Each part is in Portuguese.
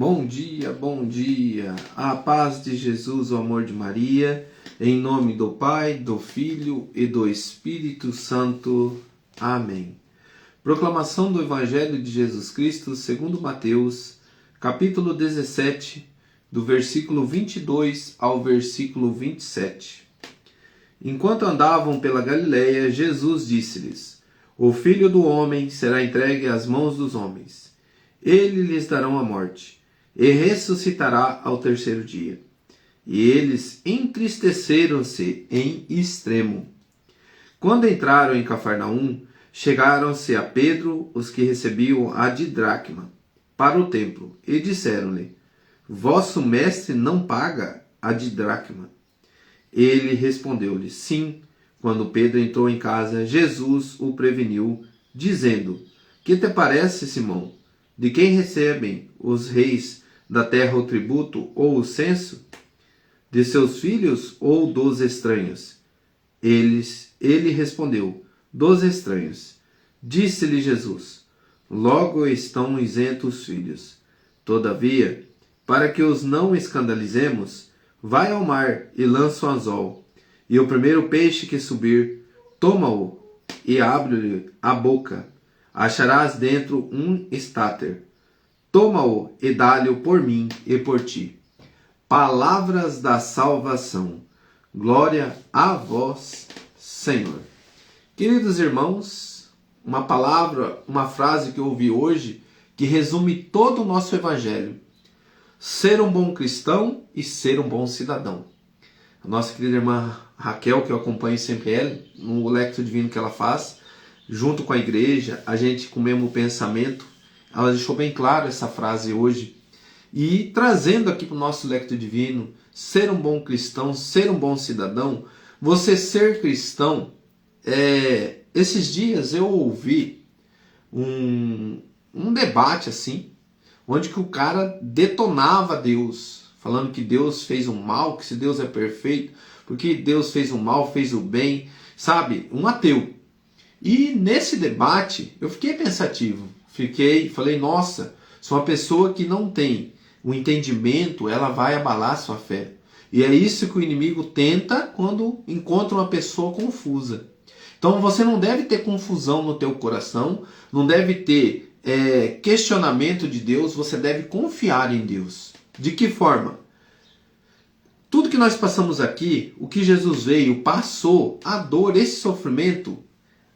Bom dia, a paz de Jesus, o amor de Maria, em nome do Pai, do Filho e do Espírito Santo. Amém. Proclamação do Evangelho de Jesus Cristo segundo Mateus, capítulo 17, do versículo 22 ao versículo 27. Enquanto andavam pela Galileia, Jesus disse-lhes: O Filho do Homem será entregue às mãos dos homens. Eles lhes darão a morte, e ressuscitará ao terceiro dia. E eles entristeceram-se em extremo. Quando entraram em Cafarnaum, chegaram-se a Pedro os que recebiam a didracma para o templo, e disseram-lhe: Vosso mestre não paga a didracma? Ele respondeu-lhe: Sim. Quando Pedro entrou em casa, Jesus o preveniu, dizendo: Que te parece, Simão? De quem recebem os reis da terra o tributo ou o censo? De seus filhos ou dos estranhos? Ele respondeu: Dos estranhos. Disse-lhe Jesus: Logo estão isentos os filhos. Todavia, para que os não escandalizemos, vai ao mar e lança o anzol, e o primeiro peixe que subir, toma-o e abre-lhe a boca. Acharás dentro um estáter. Toma-o e dá-lhe por mim e por ti. Palavras da salvação. Glória a vós, Senhor. Queridos irmãos, uma frase que eu ouvi hoje que resume todo o nosso evangelho. Ser um bom cristão e ser um bom cidadão. A nossa querida irmã Raquel, que eu acompanho sempre ela, no Lectio Divino que ela faz, junto com a igreja, a gente com o mesmo pensamento, ela deixou bem claro essa frase hoje. E trazendo aqui para o nosso Lectio Divino, ser um bom cristão, ser um bom cidadão, você ser cristão, esses dias eu ouvi um debate assim, onde que o cara detonava Deus, falando que Deus fez um mal, que se Deus é perfeito, porque Deus fez o mal, fez o bem, sabe? Um ateu. E nesse debate eu fiquei pensativo, falei, nossa, sou uma pessoa que não tem o entendimento, ela vai abalar a sua fé. E é isso que o inimigo tenta quando encontra uma pessoa confusa. Então você não deve ter confusão no teu coração, não deve ter questionamento de Deus, você deve confiar em Deus. De que forma? Tudo que nós passamos aqui, o que Jesus veio, passou, a dor, esse sofrimento,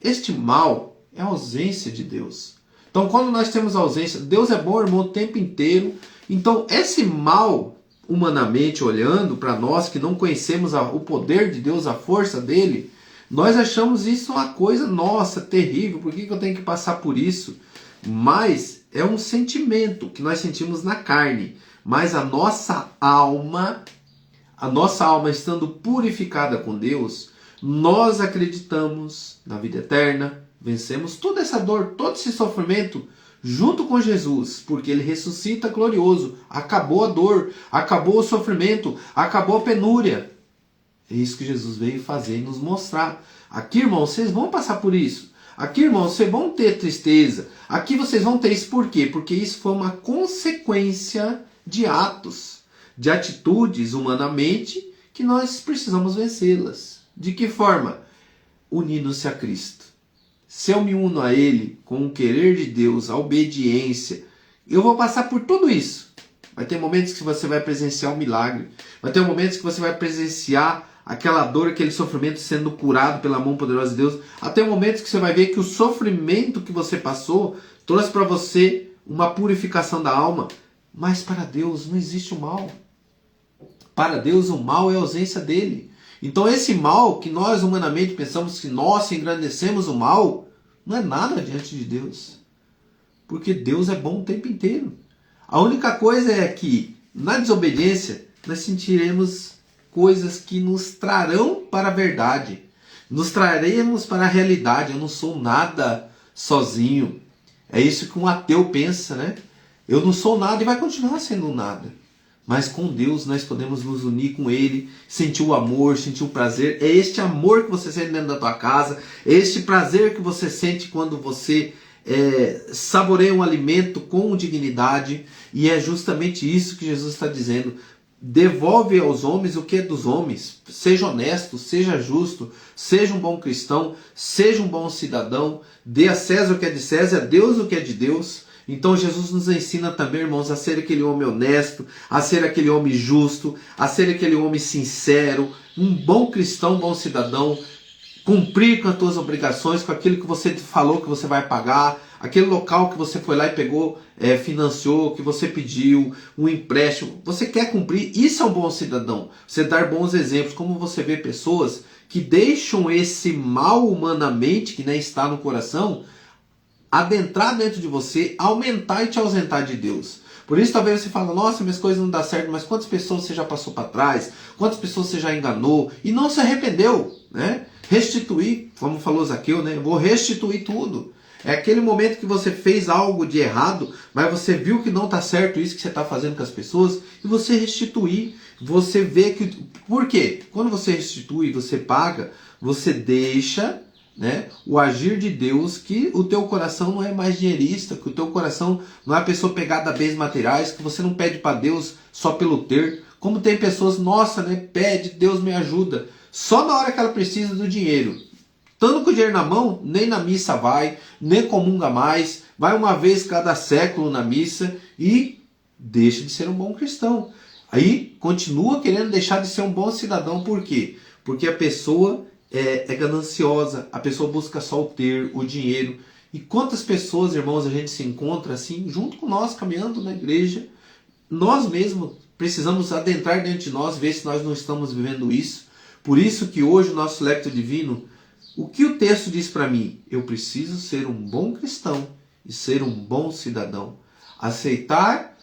este mal é a ausência de Deus. Então quando nós temos ausência, Deus é bom, irmão, o tempo inteiro. Então esse mal, humanamente olhando para nós que não conhecemos o poder de Deus, a força dele, nós achamos isso uma coisa, nossa, terrível, por que eu tenho que passar por isso? Mas é um sentimento que nós sentimos na carne. Mas a nossa alma estando purificada com Deus, nós acreditamos na vida eterna, vencemos toda essa dor, todo esse sofrimento junto com Jesus, porque ele ressuscita glorioso, acabou a dor, acabou o sofrimento, acabou a penúria. É isso que Jesus veio fazer e nos mostrar. Aqui, irmãos, vocês vão passar por isso. Aqui, irmãos, vocês vão ter tristeza. Aqui vocês vão ter isso por quê? Porque isso foi uma consequência de atos, de atitudes humanamente que nós precisamos vencê-las. De que forma? Unindo-se a Cristo. Se eu me uno a Ele com o querer de Deus, a obediência, eu vou passar por tudo isso. Vai ter momentos que você vai presenciar um milagre. Vai ter momentos que você vai presenciar aquela dor, aquele sofrimento sendo curado pela mão poderosa de Deus. Até momentos que você vai ver que o sofrimento que você passou trouxe para você uma purificação da alma. Mas para Deus não existe o mal. Para Deus o mal é a ausência dele. Então esse mal que nós humanamente pensamos que nós engrandecemos o mal, não é nada diante de Deus. Porque Deus é bom o tempo inteiro. A única coisa é que na desobediência nós sentiremos coisas que nos trarão para a verdade. Nos traremos para a realidade. Eu não sou nada sozinho. É isso que um ateu pensa, né? Eu não sou nada e vai continuar sendo nada. Mas com Deus nós podemos nos unir com Ele, sentir o amor, sentir o prazer. É este amor que você sente dentro da tua casa, é este prazer que você sente quando você saboreia um alimento com dignidade, e é justamente isso que Jesus está dizendo. Devolve aos homens o que é dos homens. Seja honesto, seja justo, seja um bom cristão, seja um bom cidadão. Dê a César o que é de César, a Deus o que é de Deus. Então Jesus nos ensina também, irmãos, a ser aquele homem honesto, a ser aquele homem justo, a ser aquele homem sincero, um bom cristão, um bom cidadão. Cumprir com as tuas obrigações, com aquilo que você falou que você vai pagar, aquele local que você foi lá e pegou, financiou, que você pediu, um empréstimo. Você quer cumprir, isso é um bom cidadão. Você dar bons exemplos, como você vê pessoas que deixam esse mal humanamente, que nem está no coração, adentrar dentro de você, aumentar e te ausentar de Deus. Por isso talvez você fala, nossa, minhas coisas não dão certo, mas quantas pessoas você já passou para trás? Quantas pessoas você já enganou e não se arrependeu, né? Restituir, como falou Zaqueu, né? Eu vou restituir tudo. É aquele momento que você fez algo de errado, mas você viu que não está certo isso que você está fazendo com as pessoas, e você restituir. Você vê que... Por quê? Quando você restitui, você paga, você deixa, né, o agir de Deus, que o teu coração não é mais dinheirista, que o teu coração não é a pessoa pegada a bens materiais, que você não pede para Deus só pelo ter. Como tem pessoas, nossa, né, pede, Deus me ajuda, só na hora que ela precisa do dinheiro. Estando com o dinheiro na mão, nem na missa vai, nem comunga mais, vai uma vez cada século na missa e deixa de ser um bom cristão. Aí continua querendo deixar de ser um bom cidadão. Por quê? Porque a pessoa é gananciosa, a pessoa busca só o ter, o dinheiro. E quantas pessoas, irmãos, a gente se encontra assim, junto com nós, caminhando na igreja, nós mesmos precisamos adentrar dentro de nós, ver se nós não estamos vivendo isso. Por isso que hoje o nosso Lectio Divino, o que o texto diz para mim? Eu preciso ser um bom cristão e ser um bom cidadão. Aceitar,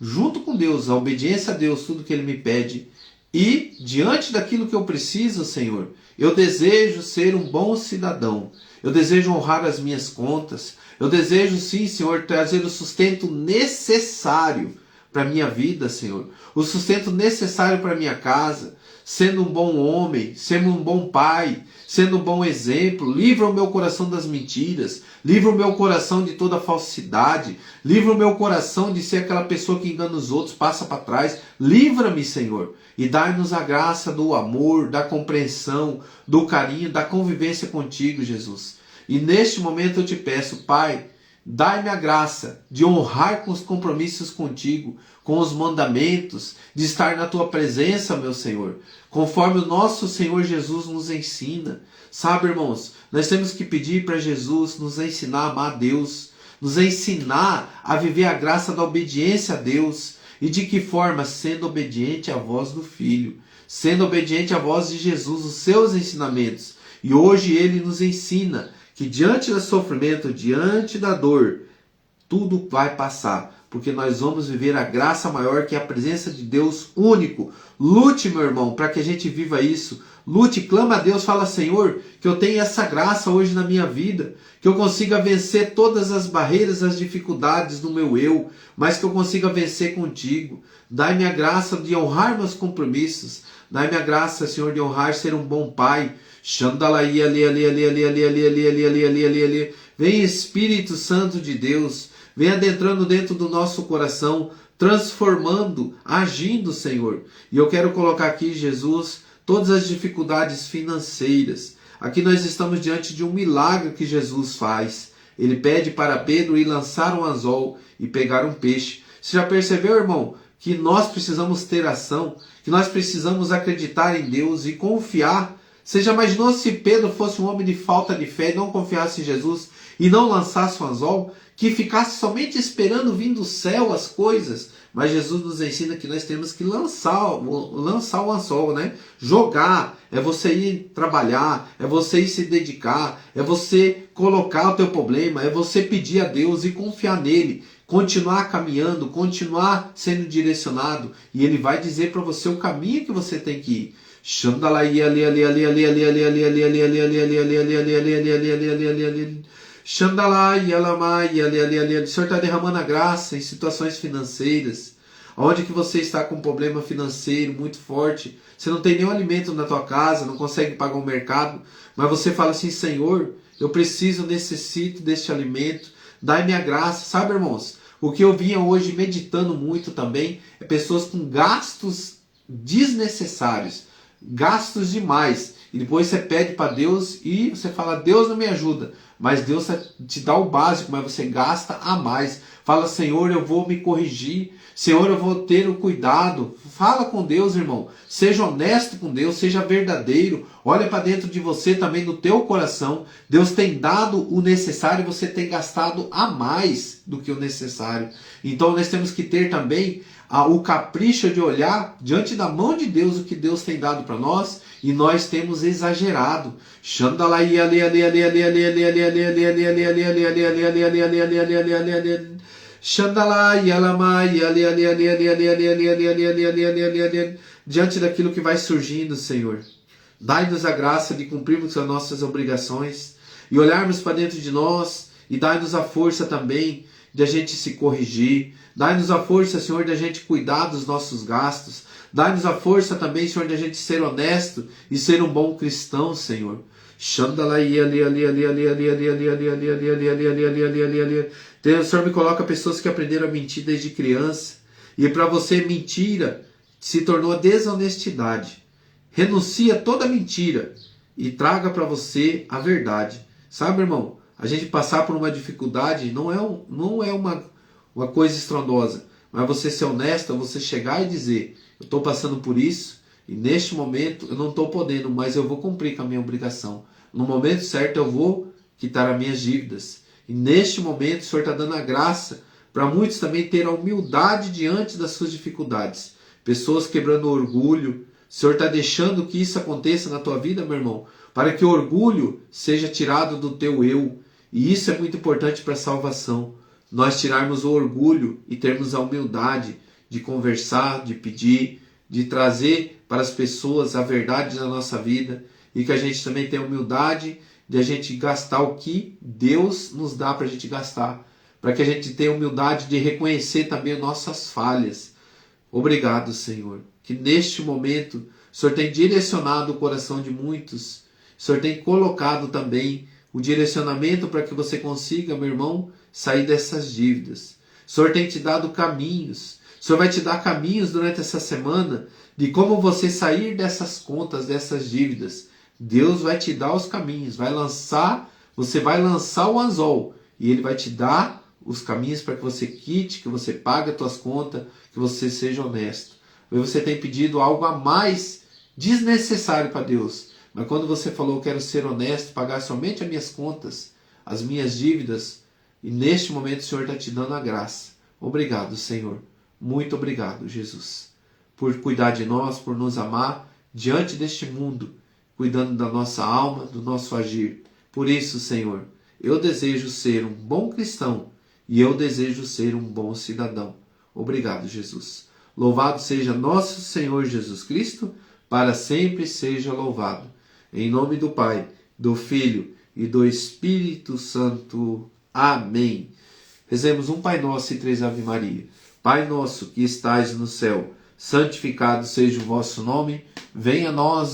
junto com Deus, a obediência a Deus, tudo que Ele me pede. E, diante daquilo que eu preciso, Senhor, eu desejo ser um bom cidadão. Eu desejo honrar as minhas contas. Eu desejo, sim, Senhor, trazer o sustento necessário para a minha vida, Senhor. O sustento necessário para a minha casa. Sendo um bom homem, sendo um bom pai, sendo um bom exemplo. Livra o meu coração das mentiras. Livra o meu coração de toda falsidade. Livra o meu coração de ser aquela pessoa que engana os outros, passa para trás. Livra-me, Senhor. E dai-nos a graça do amor, da compreensão, do carinho, da convivência contigo, Jesus. E neste momento eu te peço, Pai, dai-me a graça de honrar com os compromissos contigo, com os mandamentos, de estar na tua presença, meu Senhor, conforme o nosso Senhor Jesus nos ensina. Sabe, irmãos, nós temos que pedir para Jesus nos ensinar a amar a Deus, nos ensinar a viver a graça da obediência a Deus. E de que forma? Sendo obediente à voz do Filho, sendo obediente à voz de Jesus, os seus ensinamentos. E hoje Ele nos ensina que diante do sofrimento, diante da dor, tudo vai passar, porque nós vamos viver a graça maior, que é a presença de Deus único. Lute, meu irmão, para que a gente viva isso. Lute, clama a Deus, fala, Senhor, que eu tenha essa graça hoje na minha vida, que eu consiga vencer todas as barreiras, as dificuldades do meu eu, mas que eu consiga vencer contigo. Dai-me a graça de honrar meus compromissos. Dai-me a graça, Senhor, de honrar, ser um bom pai. Vem Espírito Santo de Deus, vem adentrando dentro do nosso coração, transformando, agindo, Senhor. E eu quero colocar aqui, Jesus, todas as dificuldades financeiras. Aqui nós estamos diante de um milagre que Jesus faz. Ele pede para Pedro ir lançar um anzol e pegar um peixe. Você já percebeu, irmão, que nós precisamos ter ação, que nós precisamos acreditar em Deus e confiar. Você já imaginou se Pedro fosse um homem de falta de fé e não confiasse em Jesus e não lançasse o anzol, que ficasse somente esperando vir do céu as coisas? Mas Jesus nos ensina que nós temos que lançar o anzol, né? Jogar, é você ir trabalhar, é você ir se dedicar, é você colocar o teu problema, é você pedir a Deus e confiar nele, continuar caminhando, continuar sendo direcionado, e ele vai dizer para você o caminho que você tem que ir. O Senhor está derramando a graça em situações financeiras, onde que você está com um problema financeiro muito forte, você não tem nenhum alimento na tua casa, não consegue pagar o mercado, mas você fala assim, Senhor, eu preciso, necessito deste alimento. Dai-me a graça, sabe, irmãos? O que eu vinha hoje meditando muito também é pessoas com gastos desnecessários, gastos demais. E depois você pede para Deus e você fala, Deus não me ajuda. Mas Deus te dá o básico, mas você gasta a mais. Fala, Senhor, eu vou me corrigir. Senhor, eu vou ter o cuidado. Fala com Deus, irmão. Seja honesto com Deus, seja verdadeiro. Olha para dentro de você também, no teu coração. Deus tem dado o necessário, você tem gastado a mais do que o necessário. Então nós temos que ter também o capricho de olhar diante da mão de Deus o que Deus tem dado para nós, e nós temos exagerado. Diante daquilo que vai surgindo, Senhor, dai-nos a graça de cumprirmos as nossas obrigações e olharmos para dentro de nós, e dai-nos a força também de a gente se corrigir. Dai-nos a força, Senhor, de a gente cuidar dos nossos gastos. Dai-nos a força também, Senhor, de a gente ser honesto e ser um bom cristão, Senhor. O Senhor me coloca pessoas que aprenderam a mentir desde criança. E para você, mentira se tornou desonestidade. Renuncia a toda mentira e traga para você a verdade. Sabe, irmão? A gente passar por uma dificuldade não é uma coisa estrondosa. Mas você ser honesto, você chegar e dizer, eu estou passando por isso e neste momento eu não estou podendo, mas eu vou cumprir com a minha obrigação. No momento certo eu vou quitar as minhas dívidas. E neste momento o Senhor está dando a graça para muitos também ter a humildade diante das suas dificuldades. Pessoas quebrando o orgulho. O Senhor está deixando que isso aconteça na tua vida, meu irmão, para que o orgulho seja tirado do teu eu. E isso é muito importante para a salvação. Nós tirarmos o orgulho e termos a humildade de conversar, de pedir, de trazer para as pessoas a verdade da nossa vida, e que a gente também tenha a humildade de a gente gastar o que Deus nos dá para a gente gastar, para que a gente tenha a humildade de reconhecer também nossas falhas. Obrigado, Senhor, que neste momento o Senhor tem direcionado o coração de muitos, o Senhor tem colocado também o direcionamento para que você consiga, meu irmão, sair dessas dívidas. O Senhor tem te dado caminhos. O Senhor vai te dar caminhos durante essa semana de como você sair dessas contas, dessas dívidas. Deus vai te dar os caminhos, você vai lançar o anzol e Ele vai te dar os caminhos para que você quite, que você pague as tuas contas, que você seja honesto. Você tem pedido algo a mais desnecessário para Deus. Mas quando você falou, eu quero ser honesto, pagar somente as minhas contas, as minhas dívidas, e neste momento o Senhor está te dando a graça. Obrigado, Senhor. Muito obrigado, Jesus, por cuidar de nós, por nos amar diante deste mundo, cuidando da nossa alma, do nosso agir. Por isso, Senhor, eu desejo ser um bom cristão e eu desejo ser um bom cidadão. Obrigado, Jesus. Louvado seja nosso Senhor Jesus Cristo, para sempre seja louvado. Em nome do Pai, do Filho e do Espírito Santo. Amém. Rezemos um Pai Nosso e 3 Ave Maria. Pai nosso que estais no céu, santificado seja o vosso nome. Venha a nós